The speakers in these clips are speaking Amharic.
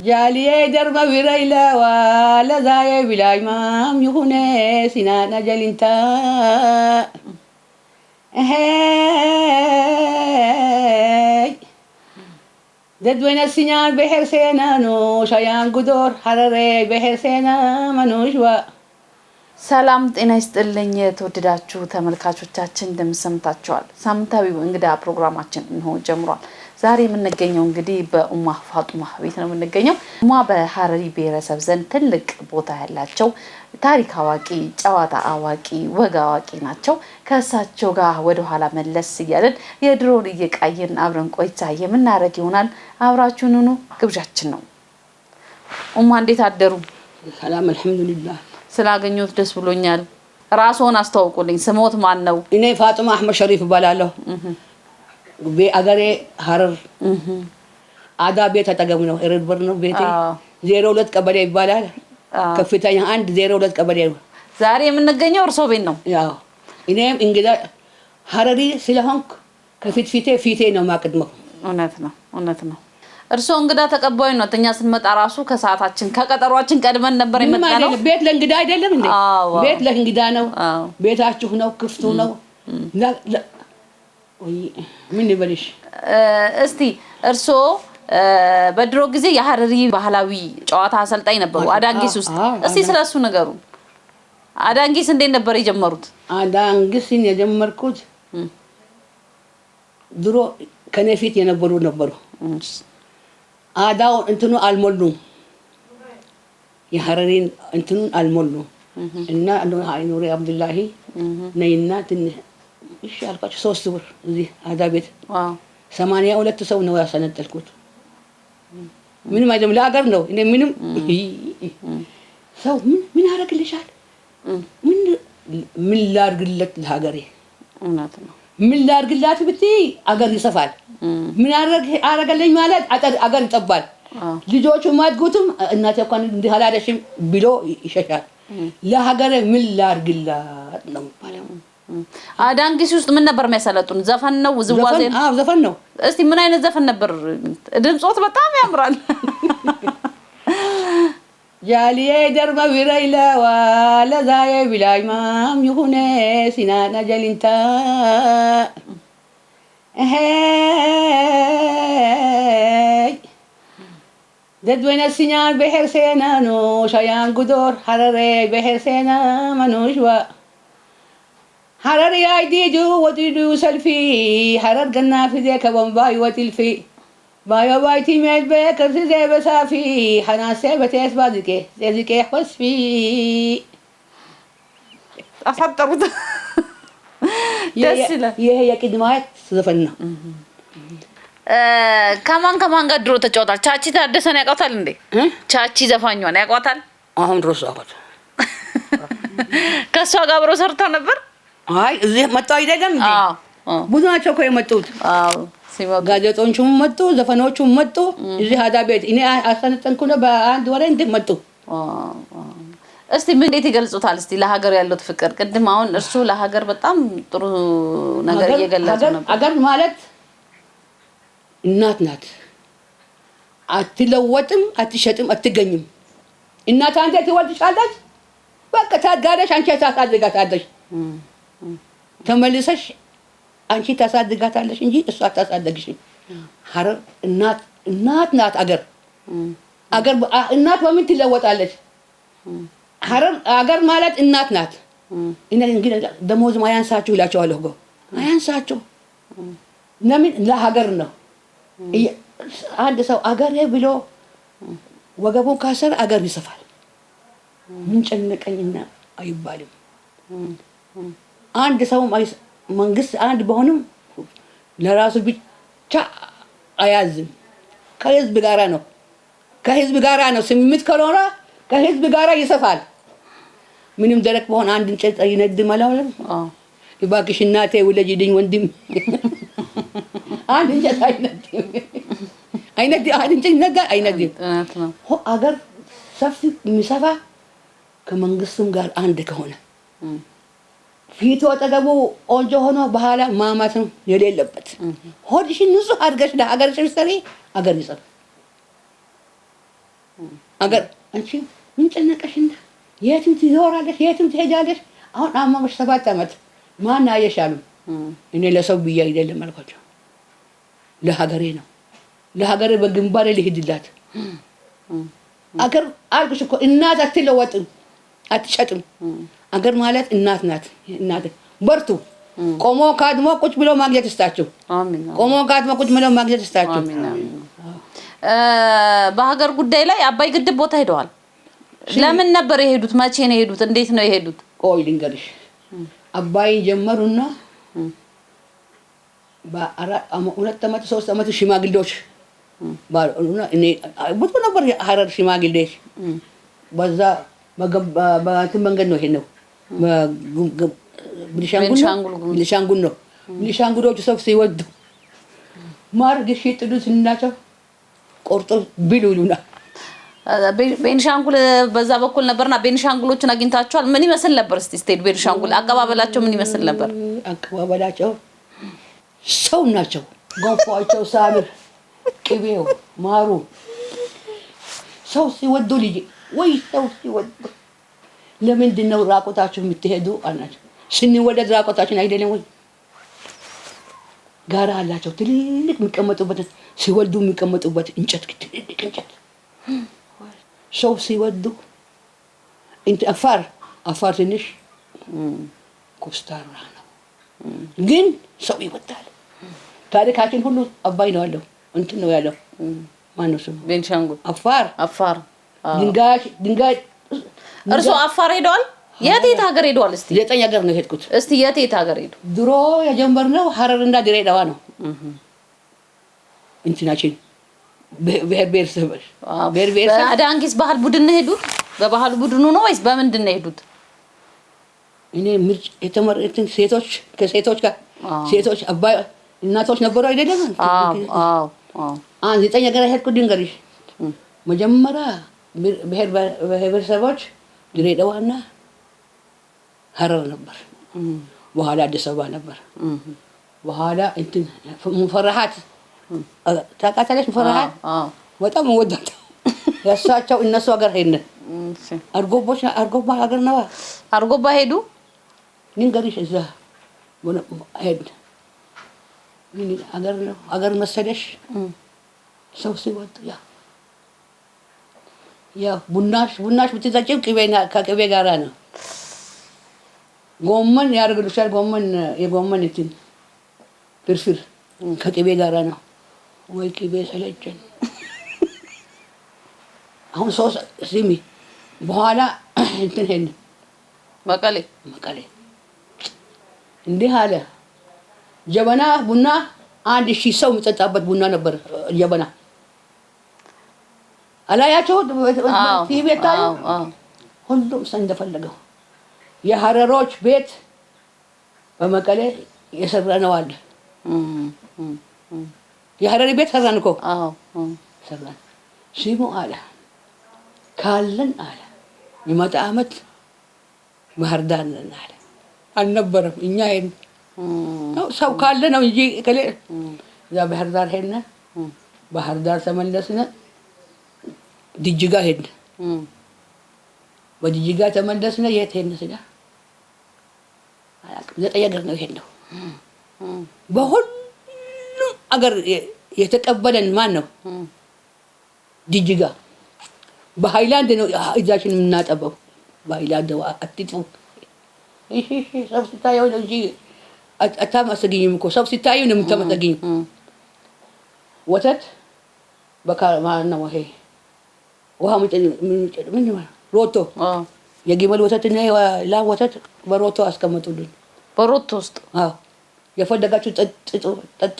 جاليه درب ويريلا ولا زاي بلاي مام يخونه سنانا جلنتا هاي ددوين السنان بحر سينانو شيان قدور حرري بحر سينا منوشوا ሰላም ጤና ይስጥልኝ ተወደዳችሁ ተመልካቾቻችን እንደምሰምታችኋል ሳምንታዊው እንግዳ ፕሮግራማችን ነው ጀምሯል ዛሬ የምንገኘው እንግዲህ በኡማ ፋጡማ ቤት ነው የምንገኘው ኡማ በሐረሪ ብሔረሰብ ዘንድ ትልቅ ቦታ ያላቸው ታሪክ አዋቂ ጨዋታ አዋቂ ወግ አዋቂ ናቸው ከእሳቸው ጋር ወደ ኋላ መለስ ይያለን የድሮን እየቃየን አብረን ቆይታ የምናረግ ይሆናል አብራችሁን ሁኑ ግብዣችን ነው ኡማ እንዴት አደሩ ሰላም አልহামዱሊላህ ስላገኙት ደስ ብሎኛል ራስዎን አስተዋውቁልኝ ስሞት ማን ነው እኔ ፋጡማ አህመድ ሸሪፍ ባላለሁ በአገሬ ሐረር አዳ ቤት አጠገብ ነው ኤርድበር ነው ቤቴ 02 ቀበሌ ይባላል ከፍተኛ 102 ቀበሌ ዛሬ የምንገኘው እርሶ ቤት ነው ያው እኔም እንግዳ ሐረሪ ስለሆንክ ፊቴ ነው ማቀድመው እውነት ነው እርሶ እንግዳ ተቀባዩ ነው ተኛ ስንመጣ ራሱ ከሰዓታችን ከቀጠሯችን ቀድመን ነበር የመጣነው ቤት ለእንግዳ አይደለም እንዴ ቤት ለእንግዳ ነው ቤታችሁ ነው ክፍቱ ነው ወይ ምን ይበልሽ እስቲ እርሶ በድሮ ጊዜ የሐረሪ ባህላዊ ጨዋታ አሰልጣኝ ነበሩ አዳንጊስ ውስጥ እስቲ ስለሱ ነገሩ አዳንጊስ እንዴት ነበር የጀመሩት አዳንጊስን የጀመርኩት ድሮ ከነፊት የነበሩ አዳው እንትኑ አልሞሉም የሐረሪን እንትኑ አልሞሉም እና አይኑሪ አብዱላሂ ነይና ትንሽ እሺ አልኳቸው 3 ብር እዚህ አዳ ቤት 82 ሰው ነው ያሰነጠልኩት ምንም አይደለም ለሀገር ነው እኔ ምንም ሰው ምን ያደርግልሻል ምን ላድርግለት ለሀገሬ እውነት ነው ምን ላድርግላት ብትይ አገር ይሰፋል ምን አረጋለኝ ማለት አገር ይጠባል ልጆቹ ማድጉትም እናቴ እንኳን እንዲሃላደሽም ብሎ ይሸሻል ለሀገር ምን ላድርግላት ነው ማለት አዳንጊስ ውስጥ ምን ነበር የሚያሰለጡን ዘፈን ነው ውዝዋዜ ዘፈን ነው እስቲ ምን አይነት ዘፈን ነበር ድምጾት በጣም ያምራል جاليه درب ويريلا ولا زاي بلاي مام يخونه سنانا جلنتا هاي ددوين السنان بحر سينانو شيان قدور حرري بحر سينا منوشوا حرري ايديجو وتيدو سلفي حرر قنا في ذيك بمباي وتلفي بايو بايتي ميت بكر زي بسافي حناسه بتيس بازكي زيكي حسفي أفضل تسلا هي قدمات زفنا كمان قدرو تجوتال ቻቺ ታደሰን ያውቃታል እንዴ ቻቺ ዘፋኛዋን ያውቃታል አሁን ረሳሁት ከሷ ጋር አብሮ ሰርተው ነበር አይ እዚህ መጣው አይደለም እንዴ ብዙ ናቸው እኮ የመጡት ጋዜጦቹም መጡ ዘፈኖቹም መጡ እዚህ አዳ ቤት እኔ አሰነጠንኩ ነው በአንድ ወሬ እንደ መጡ እስቲ ምን እንዴት ይገልጹታል እስቲ ለሀገር ያለው ፍቅር ቅድም አሁን እርሱ ለሀገር በጣም ጥሩ ነገር እየገለጹ ነበር ሀገር ማለት እናት ናት አትለወጥም አትሸጥም አትገኝም እናት አንተ ትወልድሻለች በቃ ታጋደሽ አንቺ ታሳድጋታለሽ ተመልሰሽ አንቺ ታሳድጋታለሽ እንጂ እሷ ታሳድግሽም ሐረር እናት ናት አገር እናት በምን ትለወጣለች ሐረር አገር ማለት እናት ናት እኔ እንግዲህ ደሞዝ ማያንሳችሁ ይላቸዋለሁ ማያንሳችሁ ለምን ለሀገር ነው አንድ ሰው አገሬ ብሎ ወገቡን ካሰር አገር ይሰፋል ምን ጨነቀኝና አይባልም አንድ ሰው መንግስት አንድ በሆነም ለራሱ ብቻ አያዝም ከህዝብ ጋራ ነው ስምምት ከኖራ ከህዝብ ጋራ ይሰፋል ምንም ደረቅ በሆነ አንድ እንጨት ይነድማል ይባክሽ እናቴ ወለጂልኝ ወንድም አንድ እንጨት አይነድም አገር ሰፊ የሚሰፋ ከመንግስትም ጋር አንድ ከሆነ ፊቱ አጠገቡ ቆንጆ ሆኖ በኋላ ማማትም የሌለበት ሆድሽን ንጹህ አድርገሽ ለሀገርሽ ሰሪ አገር ይሰፋል አገር አንቺ ምን ጨነቀሽና የትም ትዞራለሽ የትም ትሄጃለሽ? አሁን አማምሽ 7 ዓመት ማን አየሻሉ? እኔ ለሰው ብዬ አይደለም አልኳቸው። ለሀገሬ ነው። ለሀገሬ በግንባሬ ልሂድላት። አገር አልኩሽ እኮ እናት አትለወጥም፣ አትሸጥም። አገር ማለት እናት ናት። እናት በርቱ። ቆሞ ካድሞ ቁጭ ብሎ ማግኘት ይስጣችሁ። አሜን። ቆሞ ካድሞ ቁጭ ብሎ ማግኘት ይስጣችሁ። አሜን። በሀገር ጉዳይ ላይ አባይ ግድብ ቦታ ሄደዋል። ለምን ነበር የሄዱት? መቼ ነው የሄዱት? እንዴት ነው የሄዱት? ቆይ ልንገርሽ። አባይ ጀመሩና በ2 ዓመት 3 ዓመት ሽማግሌዎች ባሉና እኔ ብዙ ነበር ሀረር ሽማግሌዎች በዛ በእንትን መንገድ ነው ይሄ ነው ቤኒሻንጉል ነው። ቤኒሻንጉሎቹ ሰው ሲወዱ ማር ግሽ ጥዱት እናቸው ቆርጦ ቢሉ ይሉናል። ቤኒሻንጉል በዛ በኩል ነበርና ቤኒሻንጉሎቹን አግኝታቸዋል? ምን ይመስል ነበር? እስቲ ስቴድ ቤኒሻንጉል አቀባበላቸው ምን ይመስል ነበር? አቀባበላቸው ሰው ናቸው። ጎንፏቸው ሳምር ቅቤው ማሩ ሰው ሲወዱ ልጅ ወይ ሰው ሲወዱ ለምንድን ነው ራቆታችሁ የምትሄዱ አልናቸው። ስንወለድ ራቆታችን አይደለም ወይ? ጋራ አላቸው ትልልቅ የሚቀመጡበት ሲወልዱ የሚቀመጡበት እንጨት ትልልቅ እንጨት። ሰው ሲወዱ አፋር ትንሽ ኮስታራ ነው፣ ግን ሰው ይወዳል። ታሪካችን ሁሉ አባይ ነው ያለው እንትን ነው ያለው። ማነው ስሙ? ቤኒሻንጉል አፋር ድንጋይ። እርሶ አፋር ሄደዋል? የት ሀገር ሄደዋል? እስቲ 9 ሀገር ነው የሄድኩት። እስቲ የት ሀገር ሄዱ? ድሮ የጀመርነው ሀረርና ድሬዳዋ ነው። እንትናችን ብሔር ብሔረሰቦች በአዳንጊስ ባህል ቡድን ነው ሄዱት? በባህል ቡድኑ ነው ወይስ በምንድን ነው ሄዱት? እኔ ምርጭ የተመረጡት ሴቶች ከሴቶች ጋር ሴቶች አባይ እናቶች ነበሩ አይደለም? አዎ 9 ሀገር ሄድኩት። ድንገርሽ መጀመሪያ ብሔር ብሔረሰቦች ድሬዳዋና ሀረር ነበር። በኋላ አዲስ አበባ ነበር። በኋላ እንትን ሙፈራሃት ታውቃታለሽ? ሙፈራሃት በጣም ወዳት ያሳቸው እነሱ ሀገር ሄድን። አርጎባ ሀገር ነው። አርጎባ ሄዱ። ድንገርሽ እዛ ሄድን። ምን ሀገር ነው ሀገር መሰለሽ? ሰው ሲወጡ ያ ቡናሽ ብትጠጪው ከቅቤ ጋራ ነው። ጎመን ያደርግልሻል። የጎመን እንትን ፍርፍር ከቅቤ ጋራ ነው። ወይ ቅቤ ሰለቸን። አሁን ሲሚ በኋላ እንትን ሄድን መቀሌ እንዲህ አለ። ጀበና ቡና 1000 ሰው የሚጠጣበት ቡና ነበር ጀበና። አላያቸው ቲቪ ታዩ። ሁሉም ሰው እንደፈለገው የሀረሮች ቤት በመቀሌ የሰራነው አለ። የሀረሪ ቤት ሰራን እኮ ሰራን። ሲሙ አለ ካለን አለ የመጣ አመት ባህር ዳር ነን አለ። አልነበረም እኛ ሄድን ሰው ካለ ነው እንጂ ከሌ እዛ ባህር ዳር ሄድን። ባህር ዳር ተመለስን። ጅጅጋ ሄድን። በጅጅጋ ተመለስን። የት ሄድን? ስጋ 9 ሀገር ነው ሄድነው። በሁሉም አገር የተቀበለን ማን ነው? ጅጅጋ በሃይላንድ ነው እጃችን የምናጠበው። በሃይላንድ አትጥፉ። እሺ ሰው ሲታየው ነው እንጂ አታመስግኝም እኮ ሰው ሲታየው ነው የምታመሰግኝ። ወተት በካማና ወሄ ውሃ ምን ሮቶ የግመል ወተትና የላም ወተት በሮቶ አስቀምጡልን። በሮቶ ውስጥ የፈለጋችሁ ጠጡ።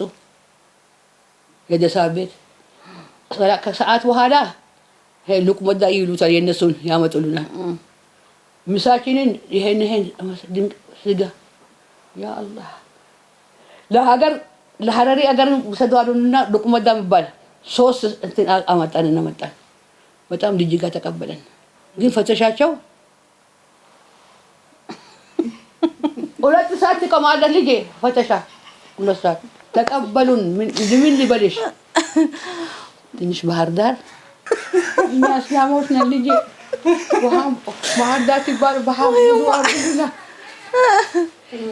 የደሳ ቤት ከሰዓት በኋላ ሉቅመዳ ይሉታል። የእነሱን ያመጡልናል። ምሳችንን ይሄን ድንቅ ስጋ ያ አላህ ለሀረሪ ሀገር ሰዷሉና ሉቅመዳ የሚባል 3 እንትን አመጣን። በጣም ጅጅጋ ተቀበለን። ግን ፈተሻቸው 2 ሰዓት ትቆማለህ ልጄ። ፈተሻ 2 ሰዓት ተቀበሉን። ምን ልበልሽ? ትንሽ ባህር ዳር እኛ እስላሞች ነን ልጄ። ባህር ዳር ሲባል ባህር ዳር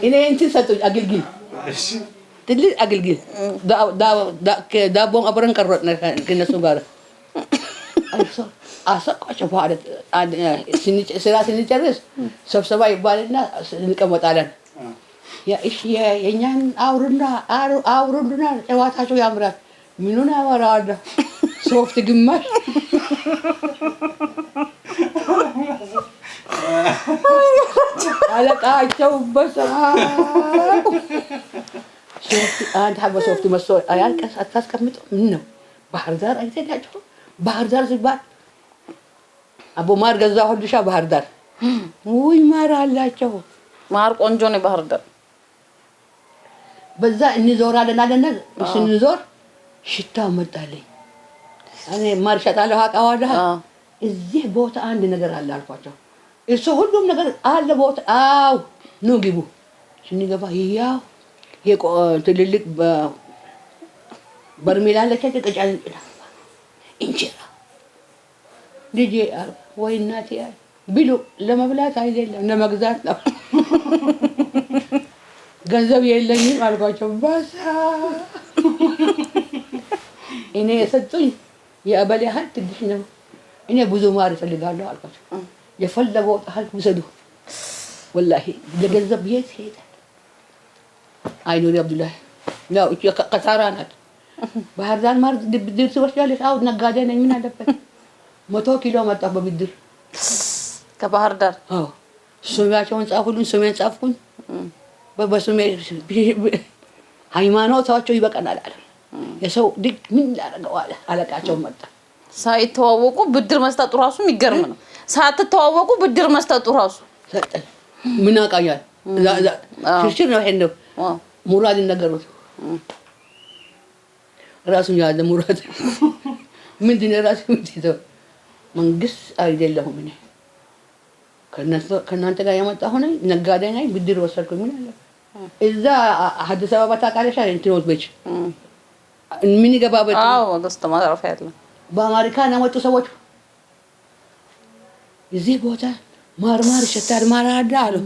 እኔ እንትን ሰጡኝ አገልግል ትልቅ አገልግል ዳቦን አብረን ቀረጥን ከእነሱ ጋር አሰቃቸው። በኋላ ስራ ስንጨርስ ስብሰባ ይባልና እንቀመጣለን። የእኛን አውሩና ጨዋታቸው ያምራል። ምኑን አወራዋለሁ? ሶፍት ግማሽ አለቃቸው በሰማው አንድ ሀበ ሶፍት መስሎ አያልቀስ አታስቀምጡ። ምን ነው ባህር ዳር አይተላችሁ? ባህር ዳር ሲባል አቦ ማር ገዛሁልሻ ባህር ዳር። ውይ ማር አላቸው። ማር ቆንጆ ነው ባህር ዳር። በዛ እንዞራለን አለና ስንዞር ሽታው መጣልኝ። እኔ ማር ሸጣለሁ አውቃለሁ። እዚህ ቦታ አንድ ነገር አለ አልኳቸው። እሱ ሁሉም ነገር አለ ቦታ። አው ኑ ግቡ። ስንገባ ያው ትልልቅ በርሜል አለች ተቀጫጭ እንጀራ ልጄ ወይ እናቴ ብሉ። ለመብላት አይደለም ለመግዛት ነው። ገንዘብ የለኝም አልኳቸው። በሳ እኔ የሰጡኝ የአበል ያህል ትንሽ ነው። እኔ ብዙ ማር እፈልጋለሁ አልኳቸው። የፈለገው ያህል ውሰዱ። ወላሂ ለገንዘብ የት ሄዳል? አይኑሪ አብዱላህ ያው እቺ ከሳራ ናት። ባህር ዳር ማር ብድር ትወስዳለች። አው ነጋዴ ነኝ ምን አለበት? 100 ኪሎ መጣ በብድር ከባህር ዳር። አዎ ስሜያቸውን ጻፉልኝ። ስሜን ጻፍኩኝ። በስሜ ሃይማኖታቸው ይበቃናል አለ። የሰው ድግ ምን ያደርገው አለ። አለቃቸው መጣ። ሳይተዋወቁ ብድር መስጠቱ ራሱ የሚገርም ነው። ሳትተዋወቁ ብድር መስጠቱ ራሱ ሰጠኝ። ምን አውቃኛል? ሽርሽር ነው ይሄን ነው ሙራድ ነገሩት። ራሱን ያለ ሙራድ ምንድን ነው ራሱ ምትይዘው? መንግስት አይደለሁም እኔ ከእናንተ ጋር የመጣሁ ነኝ። ነጋዴ ነኝ። ብድር ወሰድኩኝ። ምን አለ እዛ አዲስ አበባ ታውቃለሽ እንትኖት ቤት ምን ይገባበት? አዎ ገዝቶ ማረፍ ያለ በአሜሪካን ያመጡ ሰዎች እዚህ ቦታ ማርማር ይሸታል ማራዳ አሉ።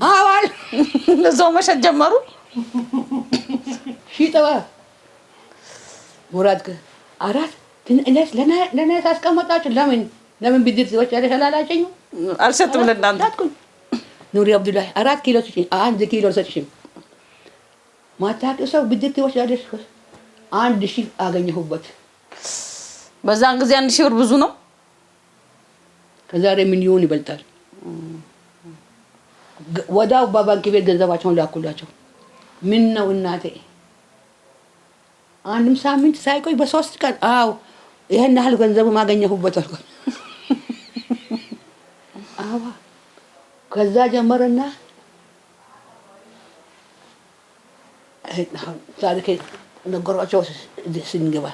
አዋል ለዛው መሸጥ ጀመሩ። ሺጠዋ ሙራድ አራት ትንእለስ ለና ታስቀመጣችሁ ለምን ብድር ትወስጃለሽ አላላችኝ? አልሰጥም ለእናንተ ኑሪ አብዱላህ 4 ኪሎ ሰጥሽኝ። 1 ኪሎ ሰጥሽኝ። ማታውቂው ሰው ብድር ትወስጃለሽ። 1000 አገኘሁበት። በዛን ጊዜ 1000 ብር ብዙ ነው። ከዛሬ ሚሊዮን ይበልጣል። ወዳው በባንክ ቤት ገንዘባቸውን ላኩላቸው። ምን ነው እናቴ አንድም ሳምንት ሳይቆይ በ3 ቀን አው ይሄን ያህል ገንዘብ ማገኘሁበት አልኩ። አዋ ከዛ ጀመረና ታሪክ ነገሯቸው። ስንገባ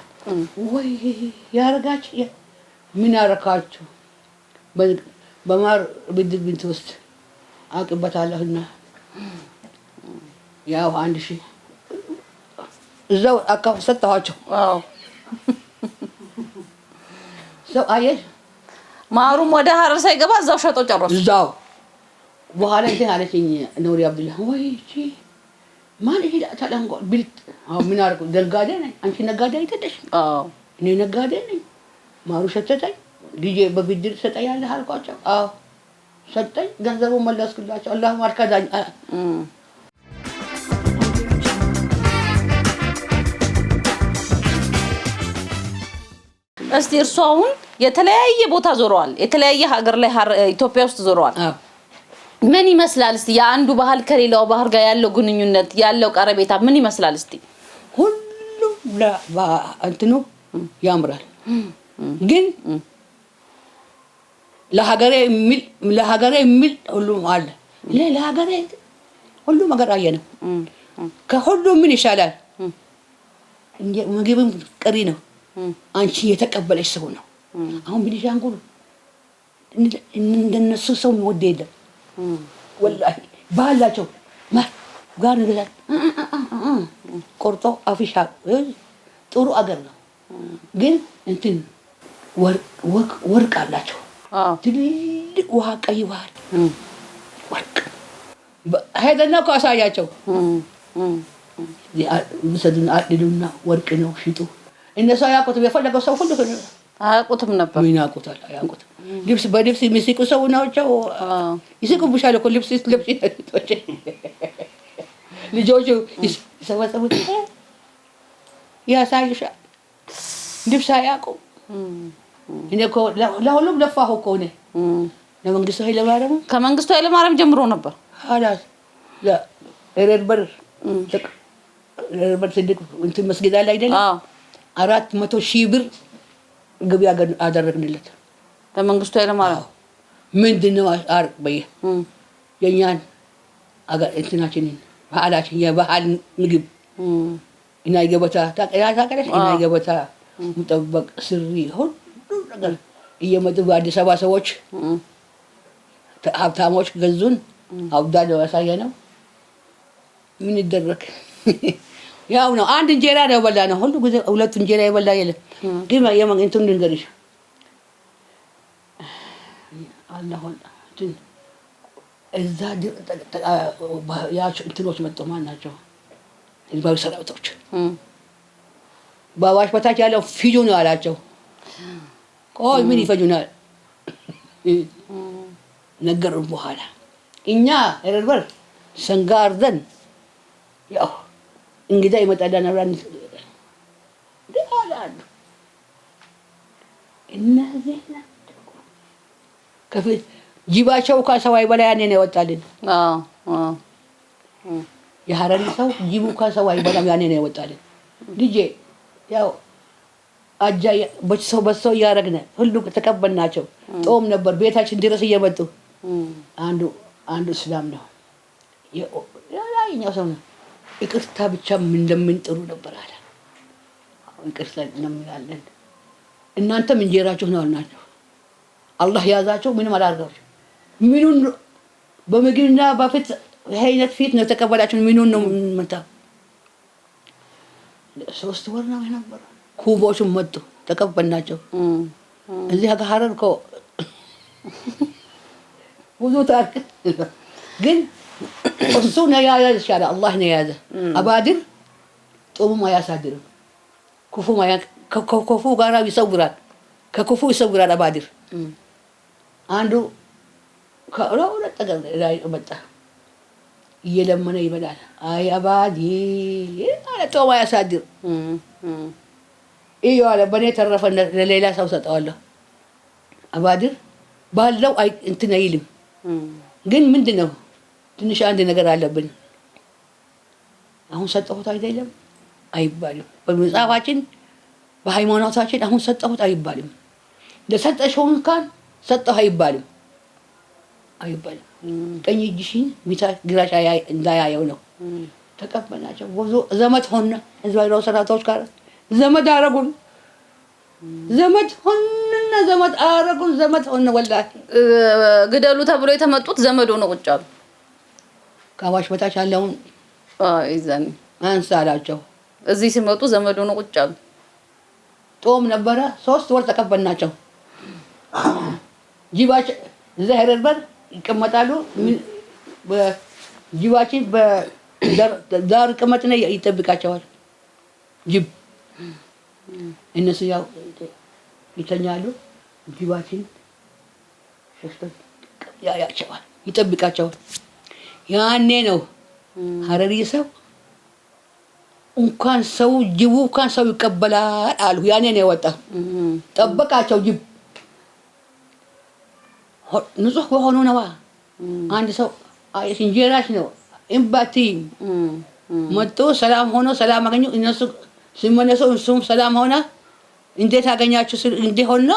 ወይ ያረጋች ምን ያረካችሁ በማር ብድር ብትወስድ አቅበታለሁና ያው 1000 እዛው አካፍ ሰጣቸው። አዎ ሰው አየሽ ማሩም ወደ ሀረር ሳይገባ እዛው ሸጦ ጨረሱ። እዛው በኋላ እንትን አለችኝ ኑሪ አብዱላህ ወይ እቺ ማን ይሄ ታላንጎ ቢልት አው ምን አርኩ? ነጋዴ ነኝ። አንቺ ነጋዴ አይደለሽ? አዎ እኔ ነጋዴ ነኝ። ማሩ ሸጠኝ። ልጄ በብድር ሰጠኛለህ አልኳቸው። አዎ ሰጠኝ። ገንዘቡን መለስኩላቸው። አላህ ማርከዳኝ። እስቲ እርሱ አሁን የተለያየ ቦታ ዞረዋል። የተለያየ ሀገር ላይ ኢትዮጵያ ውስጥ ዞረዋል። ምን ይመስላል እስቲ የአንዱ ባህል ከሌላው ባህል ጋር ያለው ግንኙነት ያለው ቀረቤታ ምን ይመስላል እስቲ? ሁሉም እንትኑ ያምራል። ግን ለሀገሬ የሚል ሁሉም አለ። ለሀገሬ ሁሉም ሀገር አየነው። ከሁሉም ምን ይሻላል? ምግብም ቀሪ ነው። አንቺ የተቀበለሽ ሰው ነው። አሁን ቤኒሻንጉል እንደነሱ ሰው ወደ የለም ወላሂ ባህላቸው ጋር ንገዛት ቆርጦ አፍሻ ጥሩ አገር ነው። ግን እንትን ወርቅ አላቸው። ትልቅ ውሃ ቀይ ውሃ ወርቅ ሄደና እኮ አሳያቸው። ውሰዱና አድሉና ወርቅ ነው ሽጡ። እነሱ አያውቁትም። የፈለገው ሰው ሁሉ አያውቁትም ነበር። ምን ያውቁታል? አያውቁትም። ልብስ በልብስ የሚስቁ ሰው ናቸው። ይስቁብሻል እኮ ልብስ ልጆቹ ይሰበሰቡት ያሳዩሻል። ልብስ አያውቁም። እኔ እኮ ለሁሉም ለፋሁ እኮ እኔ ለመንግስቱ ኃይለማርያም ከመንግስቱ ኃይለማርያም ጀምሮ ነበር አላስ ለረርበር ትልቅ እንትን መስጊድ አለ አይደለም? 400,000 ብር ገቢ አደረግንለት ለመንግስቱ ኃይለማርያም። ምንድን ነው በየ የእኛን እንትናችንን ባህላችን የባህል ምግብ እና ገበታ ታውቂያለሽ? እና ገበታ ሙጠበቅ ስሪ ሁሉ ነገር እየመጡ በአዲስ አበባ ሰዎች ሀብታሞች ገዙን። አብዳለው ያሳየነው ምን ይደረግ ያው ነው። አንድ እንጀራ ነው የበላነው ሁሉ ጊዜ። ሁለት እንጀራ የበላ የለም። ግን እንትን ልንገርሽ አላህ እንትን እዛ እንትኖች መጡ። ማን ናቸው? ህዝባዊ ሰራዊቶች በአዋሽ በታች ያለው ፊጁ ነው አላቸው። ቆይ ምን ይፈጁናል ነገሩን። በኋላ እኛ ረርበር ሰንጋ አርደን ያው እንግዳ ይመጣልና አብራን ደላላሉ። እነዚህ ከፊት ጅባቸው ከሰው አይበላ ያኔ ነው ያወጣልን። የሐረሪ ሰው ጅቡ ከሰው አይበላም ያኔ ነው ያወጣልን። ልጄ ያው አጃ በሰው እያደረግን ሁሉ ተቀበልናቸው። ጦም ነበር ቤታችን ድረስ እየመጡ አንዱ እስላም ነው ያኛው ሰው ነው። ይቅርታ ብቻ እንደምንጥሩ ነበር አለ። ይቅርታ እንምላለን። እናንተም እንጀራችሁ ነው አልናቸው። አላህ ያዛቸው። ምንም አላደርጋቸው። ምኑን በምግብና በፊት አይነት ፊት ነው ተቀበላችሁ። ምኑን ነው መጣ 3 ወር ነው ነበር። ኩቦቹም መጡ ተቀበልናቸው። እዚህ ሀረር እኮ ብዙ ታሪክ ግን እሱ ነው ያያዝሻል። አላህ ነው የያዘ። አባድር ጦሙም አያሳድርም። ከክፉ ጋር ይሰውራል። ከክፉ ይሰውራል አባድር። አንዱ ከሁለት ጠገብ ላይ መጣ እየለመነ ይበላል። አይ አባዲር አለ ጦም አያሳድር እዩ አለ። በእኔ ተረፈ ለሌላ ሰው ሰጠዋለሁ። አባድር ባለው እንትን አይልም። ግን ምንድን ነው ትንሽ አንድ ነገር አለብን። አሁን ሰጠሁት አይደለም አይባልም። በመጽሐፋችን በሃይማኖታችን አሁን ሰጠሁት አይባልም። ለሰጠሽውን ካን ሰጠሁ አይባልም። ቀኝ እጅሽን ግራሽ እንዳያየው ነው። ተቀበልናቸው። ብዙ ዘመድ ሆነ። ህዝባዊ ሰራዊቶች ጋር ዘመድ አረጉን። ዘመድ ሆነ ወላሂ ግደሉ ተብሎ የተመጡት ዘመድ ሆነ ቁጭ አሉ። ከአዋሽ በታች ያለውን ይዘን አንሳ አላቸው። እዚህ ሲመጡ ዘመድ ሆነ ቁጭ አሉ። ጦም ነበረ። 3 ወር ተቀበልናቸው። ጅባችን ዘህረርበር ይቀመጣሉ። ጅባችን በዳር ቅመጥነ ይጠብቃቸዋል። ጅብ እነሱ ያው ይተኛሉ። ጅባችን ያያቸዋል፣ ይጠብቃቸዋል። ያኔ ነው ሀረሪ ሰው እንኳን ሰው ጅቡ እንኳን ሰው ይቀበላል አሉ። ያኔ ነው የወጣ። ጠበቃቸው ጅብ ንጹህ በሆኑ ነዋ። አንድ ሰው እንጀራሽ ነው እምባቲ መጡ። ሰላም ሆኖ ሰላም አገኙ። እነሱ ሲመለሱ እሱም ሰላም ሆነ። እንዴት አገኛችሁ? እንዴ ሆነ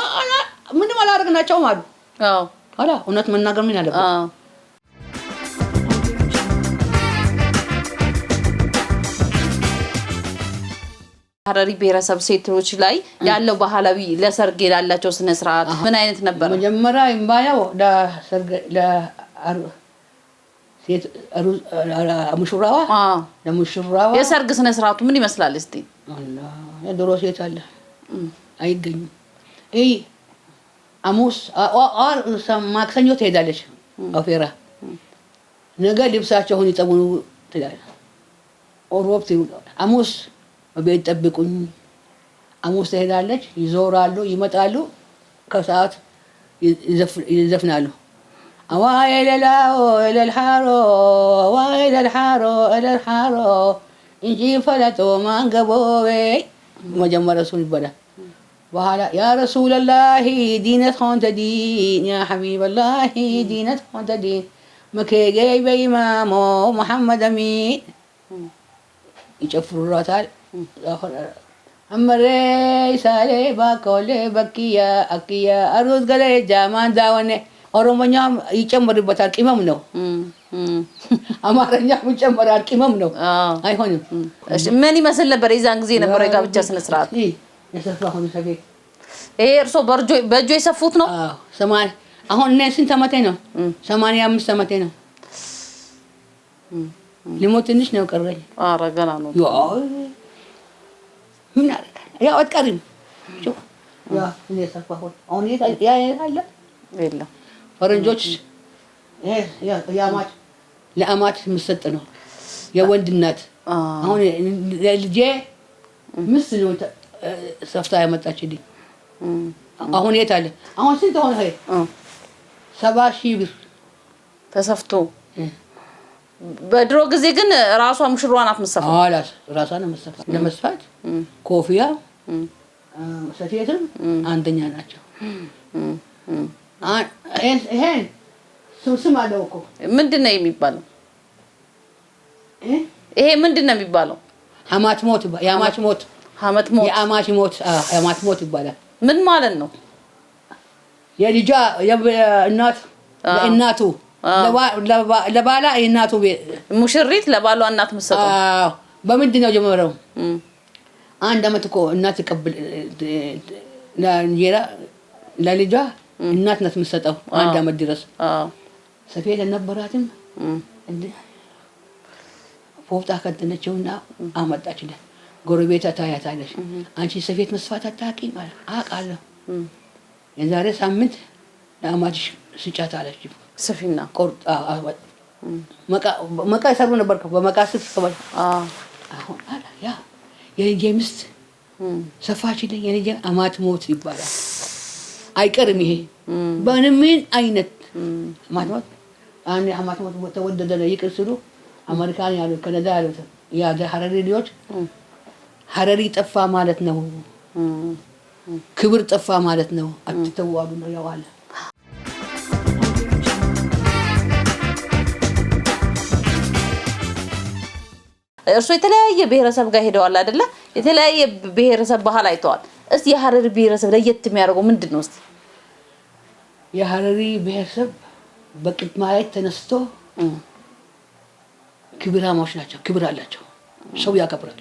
ምንም አላደረግናቸውም አሉ። ኋላ እውነት መናገር ምን አለበት? ሀረሪ ብሔረሰብ ሴቶች ላይ ያለው ባህላዊ ለሰርግ ያላቸው ስነ ስርዓት ምን አይነት ነበር? መጀመሪያ እምባያው ለሰርግ ሴት ሙሽራዋ የሰርግ ስነ ስርዓቱ ምን ይመስላል? እስቲ አላህ የድሮ ሴት አለ አይገኙም። ሐሙስ ማክሰኞ ትሄዳለች ኦፌራ። ነገ ልብሳቸውን ይጠቡኑ ትላለች። ሮብ ሐሙስ በቤት ጠብቁኝ። ሐሙስ ትሄዳለች። ይዞራሉ፣ ይመጣሉ። ከሰዓት ይዘፍናሉ። አዋይ ለላው ለልሐሮ አዋይ ለልሐሮ ለልሐሮ እንጂ ፈለጦ ማንገቦዌ መጀመሪያ እሱን ይባላል። በኋላ ያ ረሱለላሂ ዲነት ኾንተ ዲን ያ ሐቢበላሂ ዲነት ኾንተ ዲን መኬገይ በኢማሞ መሐመድ አሚን ይጨፍሩላታል። አመሬ ሳሌ ባኮሌ በኪያ አኪያ አሩዝ ገለ ጃማን ዳወኔ ኦሮሞኛም ይጨምርበታል። ቅመም ነው። አማርኛም ይጨምራል። ቅመም ነው። አይሆንም። ምን ይመስል ነበር የዛን ጊዜ የነበረው የጋብቻ ስነ ስርዓት? የሰፋሁን ሰቤት ይሄ እርሶ በእጆ የሰፉት ነው? አሁን እኔ ስንት ዓመቴ ነው? 85 ዓመቴ ነው። ልሞት ትንሽ ነው ቀረኝ። ኧረ ገና ነው። ምን አደርጋለሁ? ያው አትቀሪም። ያው እኔ ሰፋሁት። አሁን ያ አለ የለም። ፈረንጆች ለአማች የምትሰጥ ነው የወንድ እናት። አሁን ለልጄ ምስል ነው ሰፍታ ያመጣችልኝ። አሁን የት አለ? አሁን ስንት ሆነ? 70,000 ብር ተሰፍቶ። በድሮ ጊዜ ግን ራሷ ሙሽሯ ናት የምትሰፋው። አላስ ራሷ ነው የምትሰፋው። ለመስፋት ኮፍያ ሰፌትም አንደኛ ናቸው። ይሄን ስም አለው እኮ። ምንድን ነው የሚባለው? ይሄ ምንድን ነው የሚባለው? ሐማት ሞት የአማች ሞት የአማች ሞት ይባላል። ምን ማለት ነው? የልጇ እናት ለእናቱ ለባላ የእናቱ ሙሽሪት ለባሏ እናት የምትሰጠው በምንድን ነው ጀመረው? አንድ አመት እኮ እናት ተቀበል ለእንጀራ ለልጇ እናት ናት የምትሰጠው አንድ አመት ድረስ። ሰፌት ነበራትም ፎጣ ከተነችውና አመጣችለት። ጎረቤቷ ታያታለች። አንቺ ሰፌት መስፋት አታውቂም ማለት አውቃለሁ። የዛሬ ሳምንት ለአማችሽ ስጫት አለች። ሰፊና ቆርጣ መቃ ይሰሩ ነበር። በመቃ ስትቀበል አሁን ያ የልጄ ሚስት ሰፋችልኝ። የልጄ አማት ሞት ይባላል። አይቀርም ይሄ በምን አይነት አማት ሞት አንዴ አማት ሞት ተወደደ ይቅር ሲሉ አሜሪካን ያሉ ካናዳ ያሉት ያ ሐረሪ ልጆች ሐረሪ ጠፋ ማለት ነው፣ ክብር ጠፋ ማለት ነው፣ አትተዋሉ ነው ያዋለ። እርሶ የተለያየ ብሔረሰብ ጋር ሄደዋል አይደለ? የተለያየ ብሔረሰብ ባህል አይተዋል። እስቲ የሐረሪ ብሔረሰብ ለየት የሚያደርገው ምንድነው? እስቲ የሐረሪ ብሔረሰብ በቅድማ ላይ ተነስቶ ክብራሞች ናቸው። ክብር አላቸው። ሰው ያከብራሉ።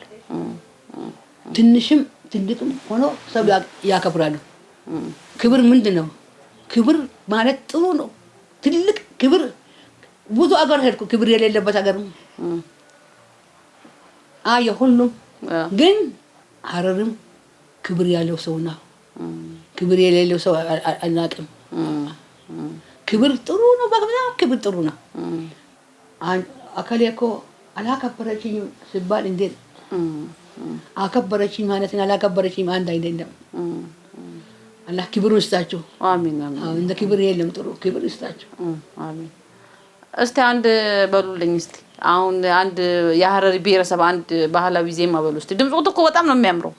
ትንሽም ትልቅም ሆኖ ሰው ያከብራሉ። ክብር ምንድነው? ክብር ማለት ጥሩ ነው። ትልቅ ክብር ብዙ አገር ሄድኩ። ክብር የሌለበት አገር ሁሉም ግን ሐረርም ክብር ያለው ሰው ነው። ክብር የሌለው ሰው አናውቅም። ክብር ጥሩ ነው። በጣም ክብር ጥሩ ነው። አከሌ እኮ አላከበረችኝም ሲባል እንዴት አከበረችኝ ማለት ነው? አላከበረችኝ አንድ አይደለም። አላህ ክብሩን ይስጣችሁ። አሚን አሚን። እንደ ክብር የለም። ጥሩ ክብር ይስጣችሁ። አሚን። እስቲ አንድ በሉልኝ። እስቲ አሁን አንድ የሐረሪ ብሔረሰብ አንድ ባህላዊ ዜማ በሉ እስቲ። ድምፁ እኮ በጣም ነው የሚያምረው።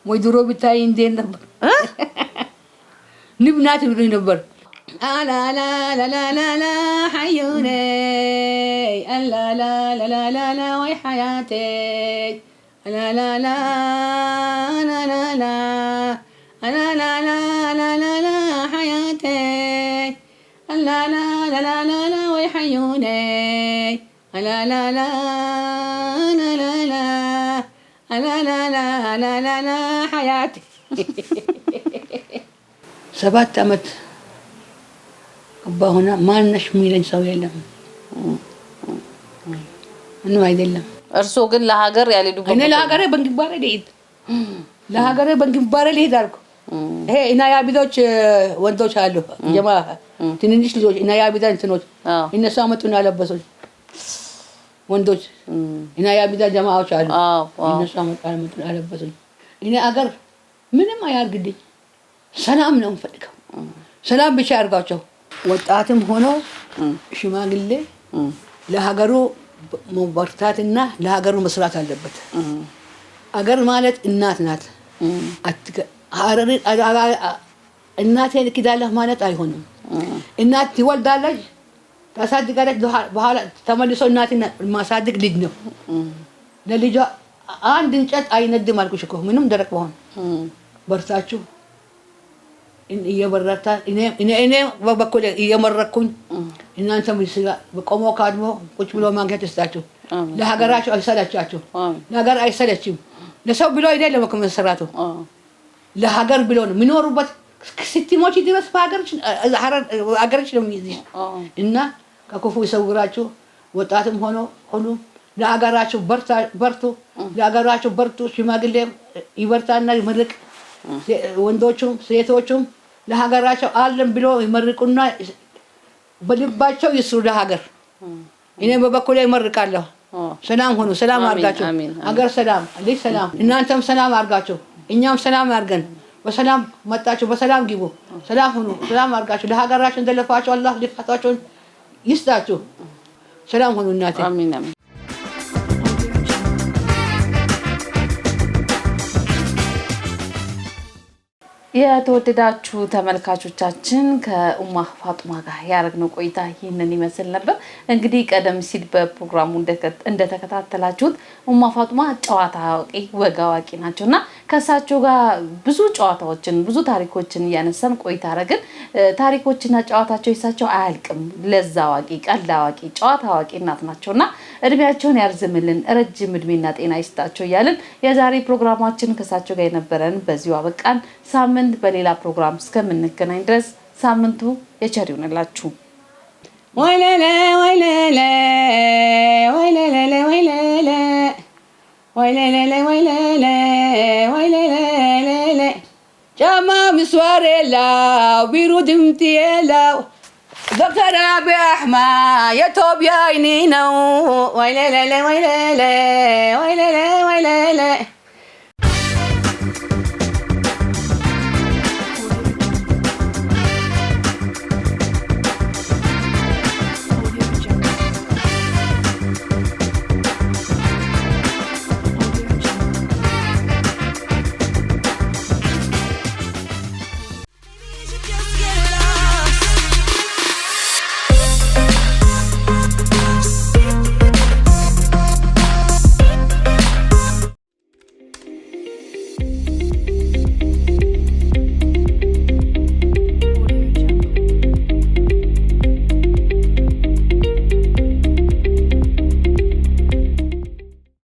ወይ ድሮ ብታይ እንዴት ነበር? ንብናት ብሎኝ ነበር። لا لا لا لا لا لا حيوني لا لا لا لا لا لا وي حياتي لا لا لا لا لا لا لا لا لا لا لا لا حياتي لا لا لا لا لا لا وي حيوني لا لا لا لا لا لا لا لا لا لا لا حياتي 7 ዓመት አባሁና ማንነሽ የሚለኝ ሰው የለም። ምንም አይደለም። እርሶ ግን ለሀገር ያልሄዱ? እኔ ለሀገሬ በግንባሬ ልሄድ አልኩ። ይሄ ኢናያ ቢዶች ወንዶች አሉ ጀማ ትንንሽ ልጆች ኢናያ ቢዳ እንትኖች እነሱ አመጡና ያለበሱኝ ወንዶች ኢናያ ቢዳ ጀማዎች አሉ እነሱ አመጡና ያለበሱኝ። እኔ አገር ምንም አያርግልኝ ሰላም ነው የምፈልገው። ሰላም ብቻ ያርጋቸው። ወጣትም ሆኖ ሽማግሌ ለሀገሩ መበርታትና ለሀገሩ መስራት አለበት። አገር ማለት እናት ናት። እናቴን እክዳለሁ ማለት አይሆንም። እናት ትወልዳለች፣ ታሳድጋለች። በኋላ ተመልሶ እናትን ማሳደግ ልጅ ነው። ለልጇ አንድ እንጨት አይነድም አልኩሽ እኮ ምንም ደረቅ በሆን በርታችሁ እየበረታ እኔ በበኩሌ እየመረኩኝ እናንተ ቆሞ ካድሞ ቁጭ ብሎ ማንገት ይስጣችሁ። ለሀገራችሁ አይሰለቻችሁ። ለሀገር አይሰለችም። ለሰው ብሎ አይደለም እኮ መሰራቱ ለሀገር ብሎ ነው የሚኖሩበት። ስትሞች ድረስ ሀገርሽ ነው የሚይዝሽ እና ከክፉ ይሰውራችሁ። ወጣትም ሆኖ ሁሉም ለሀገራችሁ በርቱ፣ ለሀገራችሁ በርቱ። ሽማግሌ ይበርታና ይመርቅ። ወንዶቹም ሴቶቹም ለሀገራቸው አለም ብሎ ይመርቁና በልባቸው ይስሩ ለሀገር። እኔ በበኩሌ ይመርቃለሁ። ሰላም ሆኑ፣ ሰላም አርጋችሁ፣ ሀገር ሰላም፣ ልጅ ሰላም፣ እናንተም ሰላም አርጋችሁ፣ እኛም ሰላም አርገን በሰላም መጣችሁ፣ በሰላም ግቡ፣ ሰላም ሁኑ፣ ሰላም አርጋችሁ ለሀገራችሁ እንደለፋችሁ አላህ ልፋታችሁን ይስጣችሁ። ሰላም ሁኑ እናቴ። አሚን አሚን። የተወደዳችሁ ተመልካቾቻችን ከኡማ ፋጡማ ጋር ያደረግነው ቆይታ ይህንን ይመስል ነበር። እንግዲህ ቀደም ሲል በፕሮግራሙ እንደተከታተላችሁት ኡማ ፋጡማ ጨዋታ አዋቂ ወግ አዋቂ ናቸውና ከሳቸው ጋር ብዙ ጨዋታዎችን ብዙ ታሪኮችን እያነሳን ቆይታ አረግን። ታሪኮችና ጨዋታቸው ይሳቸው አያልቅም። ለዛ አዋቂ ቀልድ አዋቂ ጨዋታ አዋቂ እናት ናቸውና እድሜያቸውን ያርዝምልን፣ ረጅም እድሜና ጤና ይስጣቸው እያልን የዛሬ ፕሮግራማችን ከሳቸው ጋር የነበረን በዚሁ አበቃን። ሳምንት በሌላ ፕሮግራም እስከምንገናኝ ድረስ ሳምንቱ የቸር ይሁንላችሁ። ወይለለ ወይለለ ወይለለ ወይለለ ወይለለ ወይለለ ወይለለ ጫማ ምስዋር የለው ቢሩ ድምት የለው ዶክተር አብይ አሕመድ የኢትዮጵያ አይኒ ነው። ወይለለ ወይለለ ወይለለ ወይለለ